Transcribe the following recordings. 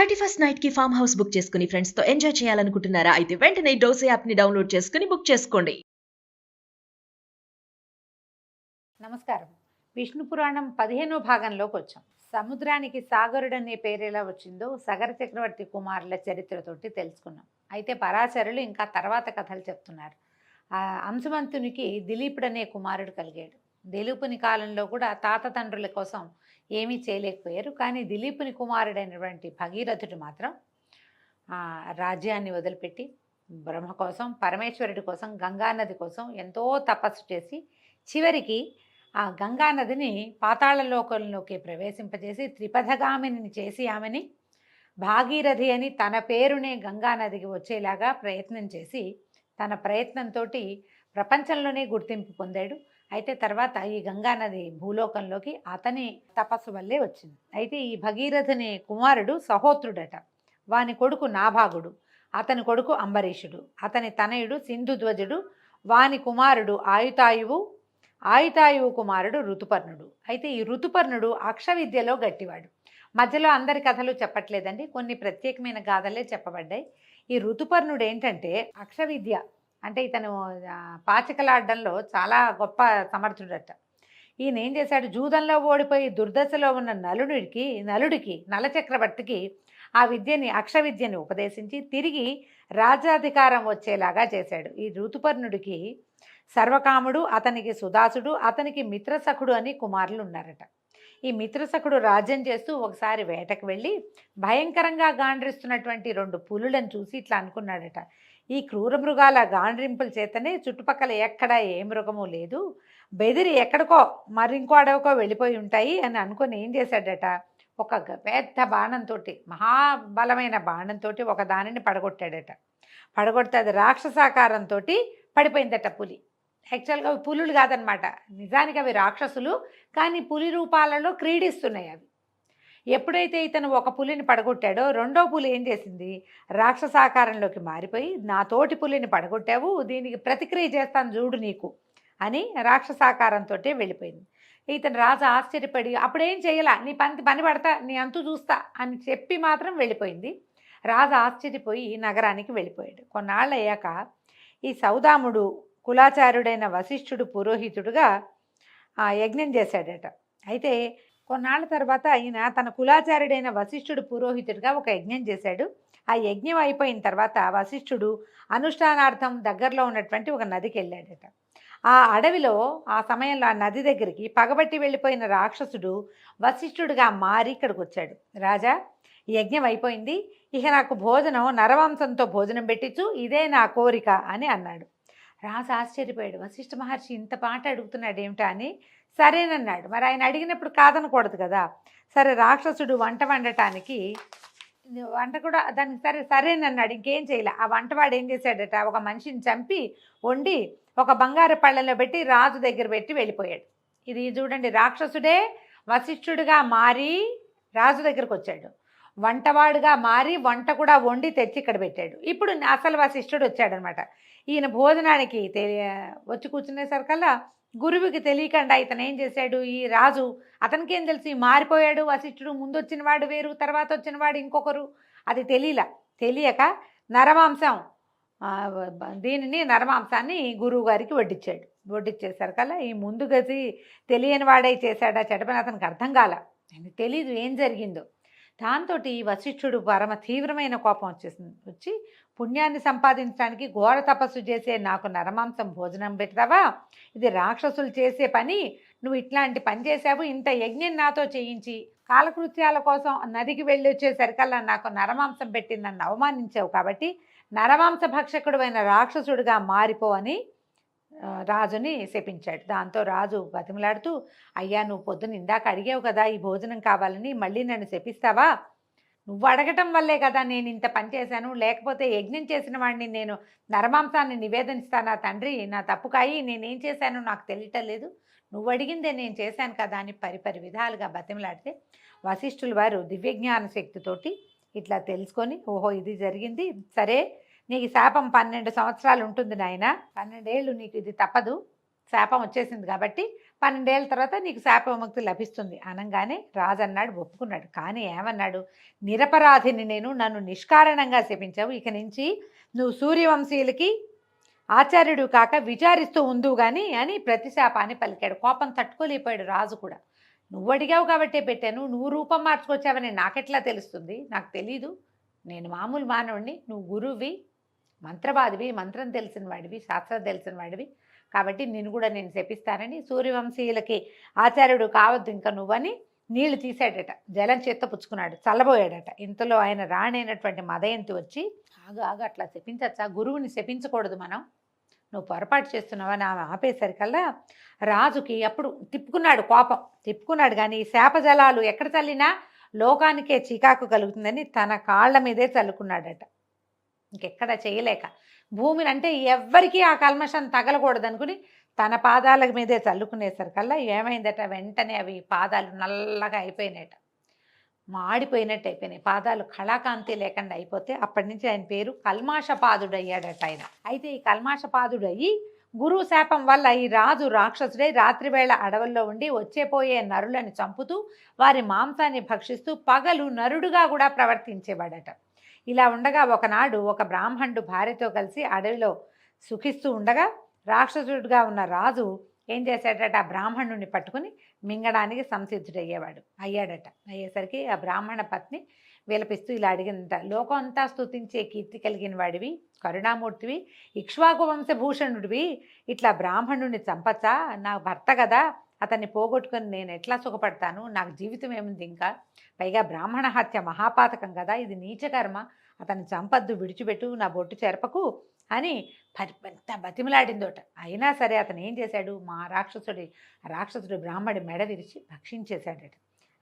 31st night కి farm house book చేసుకుని friends తో ఎంజాయ్ చేయాలనుకుంటున్నారా? అయితే వెంటనే డోసే యాప్ ని డౌన్లోడ్ చేసుకుని బుక్ చేసుకోండి. నమస్కారం. విష్ణు పురాణం 15వ భాగంలోకి వచ్చాం. సముద్రానికి సాగరుడు అనే పేరు ఎలా వచ్చిందో సగర చక్రవర్తి కుమారుల చరిత్రతోటి తెలుసుకున్నాం. అయితే పరాశరులు ఇంకా తర్వాత కథలు చెప్తున్నారు. అంశుమంతునికి దిలీపుడు అనే కుమారుడు కలిగాడు. దిలీపుని కాలంలో కూడా తాత తండ్రుల కోసం ఏమీ చేయలేకపోయారు. కానీ దిలీపుని కుమారుడైనటువంటి భగీరథుడు మాత్రం రాజ్యాన్ని వదిలిపెట్టి బ్రహ్మ కోసం, పరమేశ్వరుడి కోసం, గంగానది కోసం ఎంతో తపస్సు చేసి చివరికి ఆ గంగానదిని పాతాళలోకంలోకి ప్రవేశింపజేసి త్రిపథగామిని చేసి ఆమెని భాగీరథి అని తన పేరునే గంగానదికి వచ్చేలాగా ప్రయత్నం చేసి తన ప్రయత్నంతో ప్రపంచంలోనే గుర్తింపు పొందాడు. అయితే తర్వాత ఈ గంగానది భూలోకంలోకి అతని తపస్సు వల్లే వచ్చింది. అయితే ఈ భగీరథుని కుమారుడు సహోత్రుడట. వాని కొడుకు నాభాగుడు, అతని కొడుకు అంబరీషుడు, అతని తనయుడు సింధుధ్వజుడు, వాని కుమారుడు ఆయుతాయువు కుమారుడు ఋతుపర్ణుడు. అయితే ఈ ఋతుపర్ణుడు అక్ష విద్యలో గట్టివాడు. మధ్యలో అందరి కథలు చెప్పట్లేదండి, కొన్ని ప్రత్యేకమైన గాథలే చెప్పబడ్డాయి. ఈ ఋతుపర్ణుడు ఏంటంటే అక్ష విద్య అంటే ఇతను పాచికలాడడంలో చాలా గొప్ప సమర్థుడట. ఈయన ఏం చేశాడు, జూదంలో ఓడిపోయి దుర్దశలో ఉన్న నలుడికి నలచక్రవర్తికి ఆ విద్యని అక్ష విద్యని ఉపదేశించి తిరిగి రాజ్యాధికారం వచ్చేలాగా చేశాడు. ఈ ఋతుపర్ణుడికి సర్వకాముడు, అతనికి సుదాసుడు, అతనికి మిత్రసఖుడు అని కుమారులు ఉన్నారట. ఈ మిత్రసఖుడు రాజ్యం చేస్తూ ఒకసారి వేటకు వెళ్ళి భయంకరంగా గాండ్రిస్తున్నటువంటి 2 పులులను చూసి ఇట్లా అనుకున్నాడట, ఈ క్రూర మృగాల గాండ్రింపుల చేతనే చుట్టుపక్కల ఎక్కడ ఏ మృగము లేదు, బెదిరి ఎక్కడికో మరింకో అడవికో వెళ్ళిపోయి ఉంటాయి అని అనుకుని ఏం చేశాడట, ఒక పెద్ద బాణంతో, మహాబలమైన బాణంతో ఒక దానిని పడగొట్టాడట. పడగొడితే అది రాక్షసాకారంతో పడిపోయిందట పులి. యాక్చువల్గా అవి పులులు కాదనమాట, నిజానికి అవి రాక్షసులు, కానీ పులి రూపాలలో క్రీడిస్తున్నాయి అవి. ఎప్పుడైతే ఇతను ఒక పులిని పడగొట్టాడో రెండో పులి ఏం చేసింది, రాక్షసాకారంలోకి మారిపోయి నా తోటి పులిని పడగొట్టావు, దీనికి ప్రతిక్రియ చేస్తాను చూడు నీకు అని రాక్షసాకారంతో వెళ్ళిపోయింది. ఇతను రాజు ఆశ్చర్యపడి అప్పుడేం చేయాలా, నీ పని పడతా, నీ అంతు చూస్తా అని చెప్పి మాత్రం వెళ్ళిపోయింది. రాజు ఆశ్చర్యపోయి నగరానికి వెళ్ళిపోయాడు. కొన్నాళ్ళు అయ్యాక ఈ సౌదాముడు కులాచారుడైన వశిష్ఠుడు పురోహితుడుగా యజ్ఞం చేశాడట. అయితే కొన్నాళ్ళ తర్వాత ఈయన తన కులాచారుడైన వశిష్ఠుడు పురోహితుడిగా ఒక యజ్ఞం చేశాడు. ఆ యజ్ఞం అయిపోయిన తర్వాత వశిష్ఠుడు అనుష్ఠానార్థం దగ్గరలో ఉన్నటువంటి ఒక నదికి వెళ్ళాడట. ఆ అడవిలో ఆ సమయంలో ఆ నది దగ్గరికి పగబట్టి వెళ్ళిపోయిన రాక్షసుడు వశిష్ఠుడిగా మారి ఇక్కడికి వచ్చాడు. రాజా, యజ్ఞం అయిపోయింది, ఇక నాకు భోజనం నరవంశంతో భోజనం పెట్టించు, ఇదే నా కోరిక అని అన్నాడు. రాజు ఆశ్చర్యపోయాడు, వశిష్ఠ మహర్షి ఇంత మాట అడుగుతున్నాడు ఏమిటా అని. సరేనన్నాడు. మరి ఆయన అడిగినప్పుడు కాదనకూడదు కదా. సరే, రాక్షసుడు వంట వండటానికి వంట కూడా దానికి సరేనన్నాడు. ఇంకేం చేయలే. ఆ వంటవాడు ఏం చేశాడట, ఒక మనిషిని చంపి వండి ఒక బంగారు పళ్ళెంలో పెట్టి రాజు దగ్గర పెట్టి వెళ్ళిపోయాడు. ఇది చూడండి, రాక్షసుడే వశిష్ఠుడిగా మారి రాజు దగ్గరకు వచ్చాడు, వంటవాడుగా మారి వంట కూడా వండి తెచ్చి ఇక్కడ పెట్టాడు. ఇప్పుడు అసలు వశిష్ఠుడు వచ్చాడనమాట. ఈయన భోజనానికి వచ్చి కూర్చునేసరికల్లా గురువుకి తెలియకుండా ఇతను ఏం చేశాడు, ఈ రాజు అతనికేం తెలిసి మారిపోయాడు వశిష్ఠుడు, ముందు వచ్చిన వాడు వేరు, తర్వాత వచ్చిన వాడు ఇంకొకరు, అది తెలియక నరమాంసం నరమాంసాన్ని గురువు గారికి వడ్డించేసరికల్లా ఈ ముందు గది తెలియని వాడే చేశాడా చెడపని అతనికి అర్థం కాల, తెలీదు ఏం జరిగిందో. దాంతో వశిష్ఠుడు పరమ తీవ్రమైన కోపం వచ్చి పుణ్యాన్ని సంపాదించడానికి ఘోర తపస్సు చేసే నాకు నరమాంసం భోజనం పెడతావా, ఇది రాక్షసులు చేసే పని, నువ్వు ఇట్లాంటి పని చేసావు, ఇంత యజ్ఞం నాతో చేయించి కాలకృత్యాల కోసం నదికి వెళ్ళి వచ్చేసరికల్లా నాకు నరమాంసం పెట్టి నన్ను అవమానించావు, కాబట్టి నరమాంస భక్షకుడు రాక్షసుడిగా మారిపో అని రాజుని శపించాడు. దాంతో రాజు బతిమలాడుతూ, అయ్యా, నువ్వు పొద్దున ఇందాక అడిగావు కదా ఈ భోజనం కావాలని, మళ్ళీ నన్ను శపిస్తావా, నువ్వు అడగటం వల్లే కదా నేను ఇంత పని చేశాను, లేకపోతే యజ్ఞం చేసిన వాడిని నేను నరమాంసాన్ని నివేదిస్తానా తండ్రి, నా తప్పు కాయి, నేనేం చేశానో నాకు తెలియటం లేదు, నువ్వు అడిగిందే నేను చేశాను కదా అని పరిపరి విధాలుగా బతిమలాడితే వశిష్ఠుల వారు దివ్యజ్ఞాన శక్తితోటి ఇట్లా తెలుసుకొని, ఓహో ఇది జరిగింది, సరే నీకు శాపం 12 సంవత్సరాలు ఉంటుంది నాయన, 12 ఏళ్ళు నీకు ఇది తప్పదు, శాపం వచ్చేసింది కాబట్టి 12 ఏళ్ళ తర్వాత నీకు శాప విముక్తి లభిస్తుంది అనగానే రాజు అన్నాడు, ఒప్పుకున్నాడు. కానీ ఏమన్నాడు, నిరపరాధిని నేను, నన్ను నిష్కారణంగా శపించావు, ఇక నుంచి నువ్వు సూర్యవంశీయులకి ఆచార్యుడు కాక విచారిస్తూ ఉందువు గాని అని ప్రతిశాపాన్ని పలికాడు. కోపం తట్టుకోలేకపోయాడు రాజు కూడా. నువ్వు అడిగావు కాబట్టే పెట్టాను, నువ్వు రూపం మార్చుకొచ్చావని నాకెట్లా తెలుస్తుంది, నాకు తెలీదు, నేను మామూలు మానవుడిని, నువ్వు గురువువి, మంత్రవాదివి, మంత్రం తెలిసిన వాడివి, శాస్త్రం తెలిసిన వాడివి, కాబట్టి నిన్ను కూడా నేను శపిస్తానని సూర్యవంశీయులకి ఆచార్యుడు కావద్దు ఇంకా నువ్వని నీళ్లు తీసాడట, జలం చేత్తో పుచ్చుకున్నాడు, చల్లబోయాడట. ఇంతలో ఆయన రాణైనటువంటి మదయంతి వచ్చి, ఆగు ఆగు, అట్లా శపించచ్చా, గురువుని శపించకూడదు మనం, నువ్వు పొరపాటు చేస్తున్నావని ఆమె ఆపేసరికల్లా రాజుకి అప్పుడు తిప్పుకున్నాడు, కోపం తిప్పుకున్నాడు. కానీ ఈ శాపజలాలు ఎక్కడ చల్లినా లోకానికే చికాకు కలుగుతుందని తన కాళ్ళ మీదే చల్లుకున్నాడట. ఇంకెక్కడ చేయలేక భూమిని, అంటే ఎవ్వరికీ ఆ కల్మషం తగలకూడదు అనుకుని తన పాదాల మీదే చల్లుకునేసరికల్లా ఏమైందట, వెంటనే అవి పాదాలు నల్లగా అయిపోయినాయట, మాడిపోయినట్టు అయిపోయినాయి, పాదాలు కళాకాంతి లేకుండా అయిపోతే అప్పటి నుంచి ఆయన పేరు కల్మాషపాదుడు అయ్యాడట ఆయన. అయితే ఈ కల్మాషపాదుడు అయ్యి గురువు శాపం వల్ల ఈ రాజు రాక్షసుడై రాత్రివేళ అడవుల్లో ఉండి వచ్చేపోయే నరులను చంపుతూ వారి మాంసాన్ని భక్షిస్తూ పగలు నరుడుగా కూడా ప్రవర్తించేవాడట. ఇలా ఉండగా ఒకనాడు ఒక బ్రాహ్మణుడు భార్యతో కలిసి అడవిలో సుఖిస్తూ ఉండగా రాక్షసుడిగా ఉన్న రాజు ఏం చేశాడట, ఆ బ్రాహ్మణుడిని పట్టుకుని మింగడానికి అయ్యాడట. అయ్యేసరికి ఆ బ్రాహ్మణ పత్ని విలపిస్తూ ఇలా అడిగిందట, లోకం అంతా స్తుతించే కీర్తి కలిగిన వాడివి, కరుణామూర్తివి, ఇక్ష్వాకు వంశభూషణుడివి, ఇట్లా బ్రాహ్మణుడిని చంపచ్చా, నా భర్త కదా, అతన్ని పోగొట్టుకొని నేను ఎట్లా సుఖపడతాను, నాకు జీవితం ఏముంది ఇంకా, పైగా బ్రాహ్మణ హత్య మహాపాతకం కదా, ఇది నీచకర్మ, అతన్ని చంపద్దు, విడిచిపెట్టు, నా బొట్టు చెరపకు అని పెద్ద బతిమలాడిందోట. అయినా సరే అతను ఏం చేశాడు, మా రాక్షసుడు బ్రాహ్మడి మెడ విరిచి భక్షించేశాడట.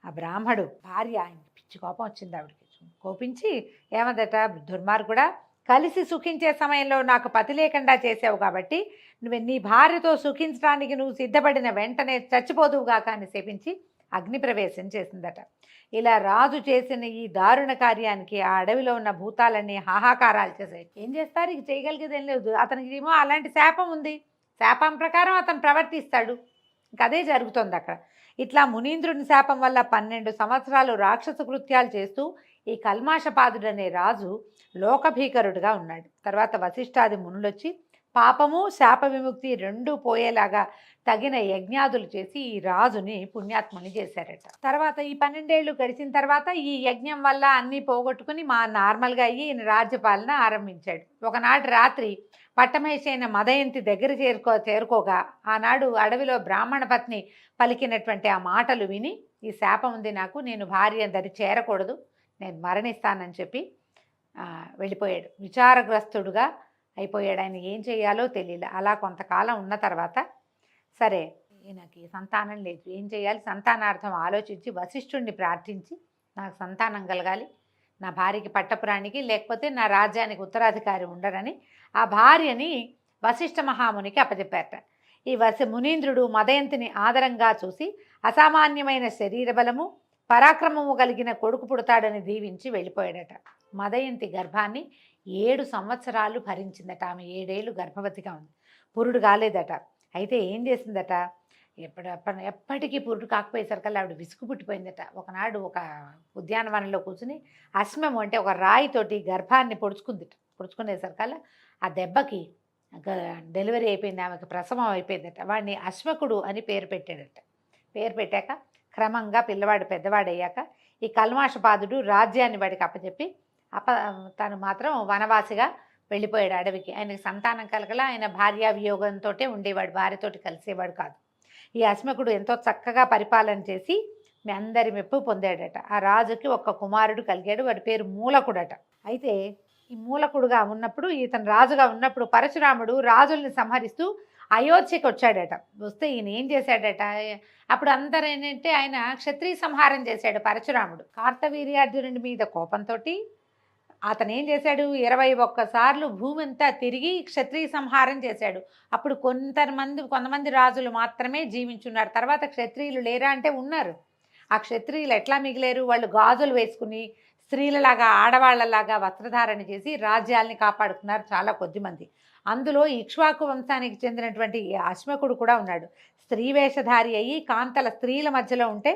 ఆ బ్రాహ్మడు భార్య, ఆయన పిచ్చి కోపం వచ్చింది ఆవిడకి, కోపించి ఏమదట, దుర్మార్గుడా, కలిసి సుఖించే సమయంలో నాకు పతి లేకుండా చేసావు కాబట్టి నీ భార్యతో సుఖించడానికి నువ్వు సిద్ధపడిన వెంటనే చచ్చిపోదువుగాక అని శపించి అగ్నిప్రవేశం చేసిందట. ఇలా రాజు చేసిన ఈ దారుణ కార్యానికి ఆ అడవిలో ఉన్న భూతాలన్నీ హాహాకారాలు చేశాయి. ఏం చేస్తారు, ఇక చేయగలిగేది ఏం లేదు, అతనికి ఏమో అలాంటి శాపం ఉంది, శాపం ప్రకారం అతను ప్రవర్తిస్తాడు, ఇంకా అదే జరుగుతుంది అక్కడ. ఇట్లా మునీంద్రుని శాపం వల్ల 12 సంవత్సరాలు రాక్షస కృత్యాలు చేస్తూ ఈ కల్మాషపాదుడనే రాజు లోకభీకరుడుగా ఉన్నాడు. తర్వాత వశిష్ఠాది మునులొచ్చి పాపము శాప విముక్తి రెండూ పోయేలాగా తగిన యజ్ఞాదులు చేసి ఈ రాజుని పుణ్యాత్ముని చేశారట. తర్వాత ఈ 12 ఏళ్ళు గడిచిన తర్వాత ఈ యజ్ఞం వల్ల అన్నీ పోగొట్టుకుని నార్మల్గా అయ్యి ఈయన రాజ్యపాలన ఆరంభించాడు. ఒకనాటి రాత్రి పట్టమహిషైన మదయంతి దగ్గర చేరుకోగా ఆనాడు అడవిలో బ్రాహ్మణ పత్ని పలికినటువంటి ఆ మాటలు విని, ఈ శాపం ఉంది నాకు, నేను భార్య దరి చేరకూడదు, నేను మరణిస్తానని చెప్పి వెళ్ళిపోయాడు. విచారగ్రస్తుడుగా అయిపోయాడు. ఆయన ఏం చేయాలో తెలియలే. అలా కొంతకాలం ఉన్న తర్వాత సరే ఈయనకి సంతానం లేదు, ఏం చేయాలి, సంతానార్థం ఆలోచించి వశిష్ఠుడిని ప్రార్థించి నాకు సంతానం కలగాలి, నా భార్యకి పట్టపురాణికి లేకపోతే నా రాజ్యానికి ఉత్తరాధికారి ఉండరని ఆ భార్యని వశిష్ఠ మహామునికి అప్పచెప్పారట. ఈ మునీంద్రుడు మదయంతిని ఆదరంగా చూసి అసామాన్యమైన శరీర బలము పరాక్రమము కలిగిన కొడుకు పుడతాడని దీవించి వెళ్ళిపోయాడట. మదయంతి గర్భాన్ని 7 సంవత్సరాలు భరించిందట. ఆమె 7 ఏళ్ళు గర్భవతిగా ఉంది, పురుడు కాలేదట. అయితే ఏం చేసిందట, ఎప్పటికీ పురుడు కాకపోయేసరికల్లా ఆవిడ విసుగు పుట్టిపోయిందట. ఒకనాడు ఒక ఉద్యానవనంలో కూర్చుని అశ్మము అంటే ఒక రాయితోటి గర్భాన్ని పొడుచుకునేసరికల్లా ఆ దెబ్బకి డెలివరీ అయిపోయింది, ఆమెకు ప్రసవం అయిపోయిందట. వాడిని అశ్మకుడు అని పేరు పెట్టాడట. పేరు పెట్టాక క్రమంగా పిల్లవాడు పెద్దవాడయ్యాక ఈ కల్మాషపాదుడు రాజ్యాన్ని వాడికి అప్పచెప్పి తను మాత్రం వనవాసిగా వెళ్ళిపోయాడు అడవికి. ఆయనకి సంతానం కలగల, ఆయన భార్యా వియోగంతో ఉండేవాడు, భార్యతోటి కలిసేవాడు కాదు. ఈ అశ్మకుడు ఎంతో చక్కగా పరిపాలన చేసి మీ అందరి మెప్పు పొందాడట. ఆ రాజుకి ఒక కుమారుడు కలిగాడు, వాడి పేరు మూలకుడట. అయితే ఈ మూలకుడుగా ఉన్నప్పుడు, ఇతను రాజుగా ఉన్నప్పుడు పరశురాముడు రాజుల్ని సంహరిస్తూ అయోధ్యకి వచ్చాడట. వస్తే ఈయన ఏం చేశాడట, అప్పుడు అందరూ ఏంటంటే ఆయన క్షత్రియ సంహారం చేశాడు పరశురాముడు. కార్తవీర్యార్జునుడి మీద కోపంతో అతను ఏం చేశాడు, 21 సార్లు భూమి అంతా తిరిగి క్షత్రియ సంహారం చేశాడు. అప్పుడు కొంతమంది రాజులు మాత్రమే జీవించున్నారు. తర్వాత క్షత్రియులు లేరా అంటే ఉన్నారు. ఆ క్షత్రియులు ఎట్లా మిగిలేరు, వాళ్ళు గాజులు వేసుకుని స్త్రీలలాగా ఆడవాళ్లలాగా వస్త్రధారణ చేసి రాజ్యాల్ని కాపాడుకున్నారు చాలా కొద్దిమంది. అందులో ఇక్ష్వాకు వంశానికి చెందినటువంటి ఈ అశ్మకుడు కూడా ఉన్నాడు. స్త్రీ వేషధారి అయ్యి కాంతల స్త్రీల మధ్యలో ఉంటే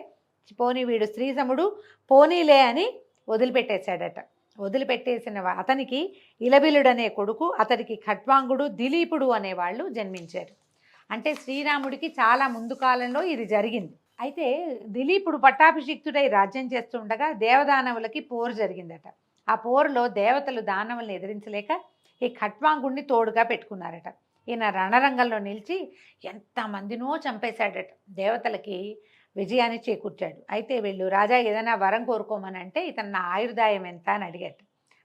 పోనీ వీడు స్త్రీసముడు పోనీలే అని వదిలిపెట్టేశాడట. వదిలిపెట్టేసిన అతనికి ఇలబిలుడనే కొడుకు, అతడికి ఖట్వాంగుడు, దిలీపుడు అనేవాళ్ళు జన్మించారు. అంటే శ్రీరాముడికి చాలా ముందు కాలంలో ఇది జరిగింది. అయితే దిలీపుడు పట్టాభిషిక్తుడై రాజ్యం చేస్తూ ఉండగా దేవదానవులకి పోరు జరిగిందట. ఆ పోరులో దేవతలు దానవులను ఎదిరించలేక ఈ ఖట్వాంగుడిని తోడుగా పెట్టుకున్నారట. ఈయన రణరంగంలో నిలిచి ఎంతమందినో చంపేశాడట. దేవతలకి విజయాన్ని చేకూర్చాడు. అయితే వీళ్ళు రాజా ఏదైనా వరం కోరుకోమని అంటే ఇతను నా ఆయుర్దాయం ఎంత అని అడిగారు.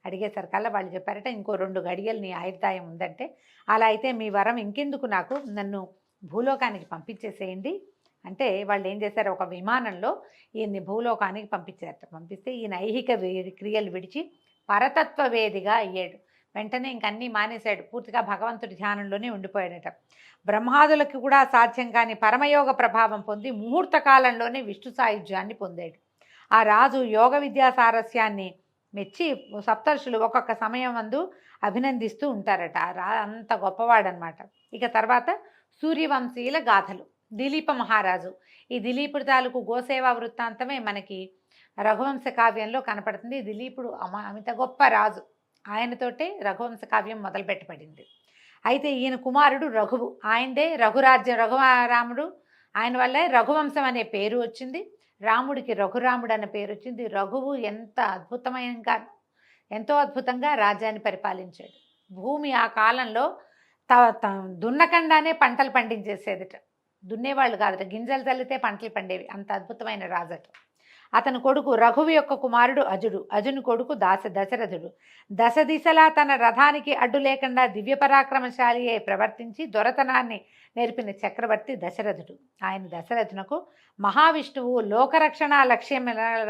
అడిగేసరికల్లా వాళ్ళు చెప్పారట, ఇంకో 2 గడియలు నీ ఆయుర్దాయం ఉందంటే, అలా అయితే మీ వరం ఇంకెందుకు, నాకు నన్ను భూలోకానికి పంపించేసేయండి అంటే వాళ్ళు ఏం చేశారు, ఒక విమానంలో ఈయన్ని భూలోకానికి పంపించారట. పంపిస్తే ఈయన ఐహిక క్రియలు విడిచి పరతత్వ వేదిగా అయ్యాడు. వెంటనే ఇంకన్నీ మానేశాడు. పూర్తిగా భగవంతుడి ధ్యానంలోనే ఉండిపోయాడట. బ్రహ్మాదులకు కూడా సాధ్యం కాని పరమయోగ ప్రభావం పొంది ముహూర్త కాలంలోనే విష్ణు సాయుధ్యాన్ని పొందాడు. ఆ రాజు యోగ విద్యా సారస్యాన్ని మెచ్చి సప్తర్షులు ఒక్కొక్క సమయం అందు అభినందిస్తూ ఉంటారట. అంత గొప్పవాడనమాట. ఇక తర్వాత సూర్యవంశీయుల గాథలు. దిలీప మహారాజు. ఈ దిలీపుడి తాలూకు గోసేవా వృత్తాంతమే మనకి రఘువంశ కావ్యంలో కనపడుతుంది. దిలీపుడు అమిత గొప్ప రాజు. ఆయనతోటే రఘువంశ కావ్యం మొదలుపెట్టబడింది. అయితే ఈయన కుమారుడు రఘువు. ఆయనదే రఘురాజ్యం. రఘురాముడు ఆయన వల్లే రఘువంశం అనే పేరు వచ్చింది. రాముడికి రఘురాముడు అనే పేరు వచ్చింది. రఘువు ఎంతో అద్భుతంగా రాజ్యాన్ని పరిపాలించాడు. భూమి ఆ కాలంలో దున్నకుండానే పంటలు పండించేసేదిట. దున్నేవాళ్ళు కాదట, గింజలు చల్లితే పంటలు పండేవి. అంత అద్భుతమైన రాజట. అతని కొడుకు రఘువు యొక్క కుమారుడు అజుడు. అజుని కొడుకు దశరథుడు. దశ దిశలా తన రథానికి అడ్డు లేకుండా దివ్య పరాక్రమశాలి అయి ప్రవర్తించి దొరతనాన్ని నేర్పిన చక్రవర్తి దశరథుడు. ఆయన దశరథునకు మహావిష్ణువు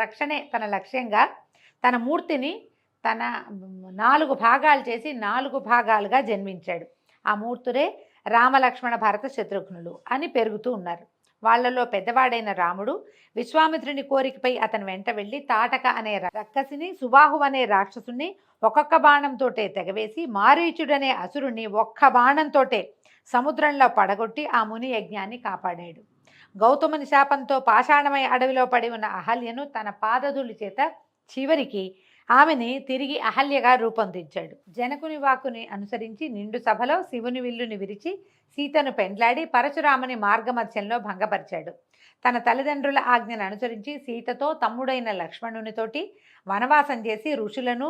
రక్షణే తన లక్ష్యంగా తన మూర్తిని తన 4 భాగాలు చేసి 4 భాగాలుగా జన్మించాడు. ఆ మూర్తులే రామలక్ష్మణ భరత శత్రుఘ్నులు అని పెరుగుతూ ఉన్నారు. వాళ్లలో పెద్దవాడైన రాముడు విశ్వామిత్రుని కోరికపై అతను వెంట వెళ్ళి తాటక అనే రక్కసిని, సుబాహు అనే రాక్షసుని ఒక్కొక్క బాణంతోటే తెగవేసి మారీచుడనే అసురుణ్ణి ఒక్క బాణంతోటే సముద్రంలో పడగొట్టి ఆ ముని యజ్ఞాన్ని కాపాడాడు. గౌతముని శాపంతో పాషాణమై అడవిలో పడి ఉన్న అహల్యను తన పాదధూళి చేత చివరికి ఆమెని తిరిగి అహల్యగా రూపొందించాడు. జనకుని వాక్కుని అనుసరించి నిండు సభలో శివుని విల్లుని విరిచి సీతను పెండ్లాడి పరశురాముని మార్గమధ్యంలో భంగపరిచాడు. తన తల్లిదండ్రుల ఆజ్ఞను అనుసరించి సీతతో తమ్ముడైన లక్ష్మణునితోటి వనవాసం చేసి ఋషులను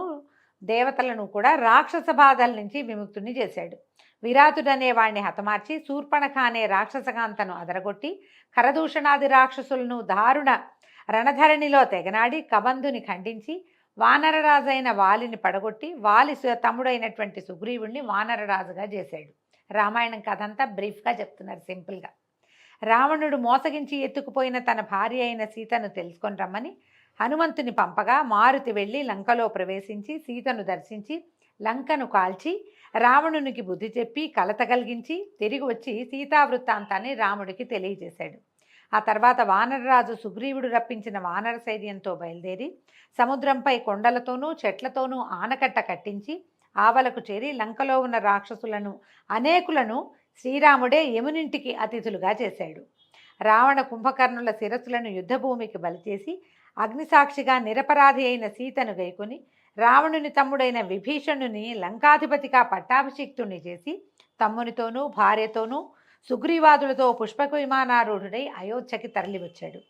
దేవతలను కూడా రాక్షస బాధల నుంచి విముక్తుని చేశాడు. విరాతుడనే వాణ్ణి హతమార్చి శూర్పణఖ అనే రాక్షసకాంతను అదరగొట్టి కరదూషణాది రాక్షసులను దారుణ రణధరణిలో తెగనాడి కబంధుని ఖండించి వానరరాజైన వాలిని పడగొట్టి వాలి తమ్ముడైనటువంటి సుగ్రీవుణ్ణి వానరరాజుగా చేశాడు. రామాయణం కథ అంతా బ్రీఫ్గా చెప్తున్నారు, సింపుల్గా. రావణుడు మోసగించి ఎత్తుకుపోయిన తన భార్య అయిన సీతను తెలుసుకొని రమ్మని హనుమంతుని పంపగా మారుతి వెళ్ళి లంకలో ప్రవేశించి సీతను దర్శించి లంకను కాల్చి రావణునికి బుద్ధి చెప్పి కలత కలిగించి తిరిగి వచ్చి సీతావృత్తాంతాన్ని రాముడికి తెలియజేశాడు. ఆ తర్వాత వానరరాజు సుగ్రీవుడు రప్పించిన వానర సైన్యంతో బయలుదేరి సముద్రంపై కొండలతోనూ చెట్లతోనూ ఆనకట్ట కట్టించి ఆవలకు చేరి లంకలో ఉన్న రాక్షసులను అనేకులను శ్రీరాముడే యమునింటికి అతిథులుగా చేశాడు. రావణ కుంభకర్ణుల శిరస్సులను యుద్ధభూమికి బలిచేసి అగ్నిసాక్షిగా నిరపరాధి అయిన సీతను గైకొని రావణుని తమ్ముడైన విభీషణుని లంకాధిపతిగా పట్టాభిషిక్తుణ్ణి చేసి తమ్మునితోనూ భార్యతోనూ సుగ్రీవాదులతో పుష్పక విమానారూఢుడై అయోధ్యకి తరలివచ్చాడు.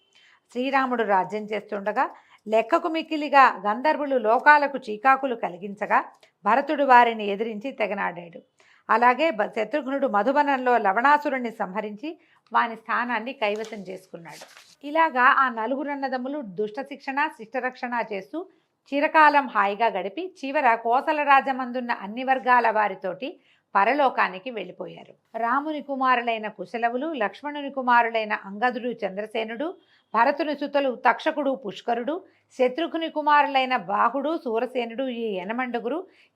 శ్రీరాముడు రాజ్యం చేస్తుండగా లెక్కకు మిక్కిలిగా గంధర్వులు లోకాలకు చీకాకులు కలిగించగా భరతుడు వారిని ఎదిరించి తెగనాడాడు. అలాగే శత్రుఘ్నుడు మధుబనంలో లవణాసురుణ్ణి సంహరించి వాని స్థానాన్ని కైవసం చేసుకున్నాడు. ఇలాగా ఆ 4 అన్నదమ్ములు దుష్ట శిక్షణ శిష్టరక్షణ చేస్తూ చిరకాలం హాయిగా గడిపి చివర కోసల రాజమందున్న అన్ని వర్గాల వారితోటి పరలోకానికి వెళ్ళిపోయారు. రాముని కుమారులైన కుశలవులు, లక్ష్మణుని కుమారులైన అంగదుడు చంద్రసేనుడు, భరతుని సుతలు తక్షకుడు పుష్కరుడు, శత్రుఘ్ని కుమారులైన బాహుడు సూరసేనుడు ఈ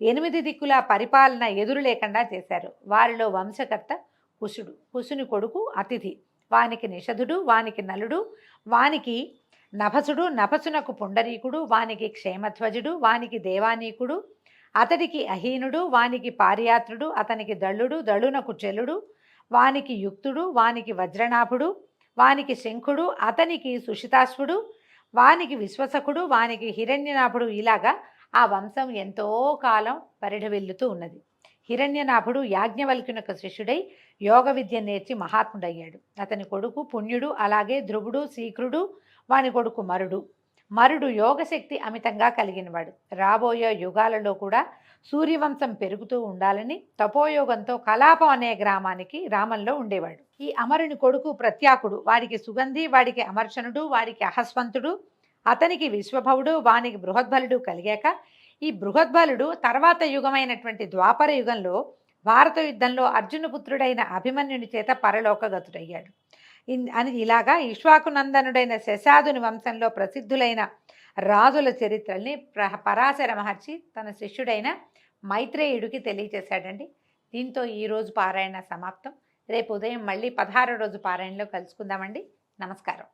8 దిక్కుల పరిపాలన ఎదురు లేకుండా చేశారు. వారిలో వంశకర్త కుశుడు. కుశుని కొడుకు అతిథి, వానికి నిషధుడు, వానికి నలుడు, వానికి నభసుడు నభసునకు పుండరీకుడు, వానికి క్షేమధ్వజుడు, వానికి దేవానీకుడు, అతడికి అహీనుడు, వానికి పారియాత్రుడు, అతనికి దళుడు, దళునకు చెలుడు, వానికి యుక్తుడు, వానికి వజ్రనాభుడు, వానికి శంఖుడు, అతనికి సుషితాశ్వుడు, వానికి విశ్వసకుడు, వానికి హిరణ్యనాభుడు. ఇలాగా ఆ వంశం ఎంతో కాలం పరిఢవిల్లుతూ ఉన్నది. హిరణ్యనాభుడు యాజ్ఞవల్క్యునకు శిష్యుడై యోగ విద్య నేర్చి మహాత్ముడయ్యాడు. అతని కొడుకు పుణ్యుడు, అలాగే ధ్రువుడు, శీఘ్రుడు, వాని కొడుకు మరుడు. మరుడు యోగశక్తి అమితంగా కలిగినవాడు. రాబోయే యుగాలలో కూడా సూర్యవంశం పెరుగుతూ ఉండాలని తపోయోగంతో కలాపం అనే గ్రామానికి రామంలో ఉండేవాడు. ఈ అమరుని కొడుకు ప్రత్యాకుడు, వాడికి సుగంధి, వాడికి అమర్షణుడు, వాడికి అహస్వంతుడు, అతనికి విశ్వభవుడు, వానికి బృహద్బలుడు కలిగాక ఈ బృహద్బలుడు తర్వాత యుగమైనటువంటి ద్వాపర యుగంలో భారత యుద్ధంలో అర్జునపుత్రుడైన అభిమన్యుని చేత పరలోకగతుడయ్యాడు. అని ఇలాగా ఇక్ష్వాకునందనుడైన శశాదుని వంశంలో ప్రసిద్ధులైన రాజుల చరిత్రల్ని పరాశర మహర్షి తన శిష్యుడైన మైత్రేయుడికి తెలియచేశాడండి. దీంతో ఈరోజు పారాయణ సమాప్తం. రేపు ఉదయం మళ్ళీ 16వ రోజు పారాయణలో కలుసుకుందామండి. నమస్కారం.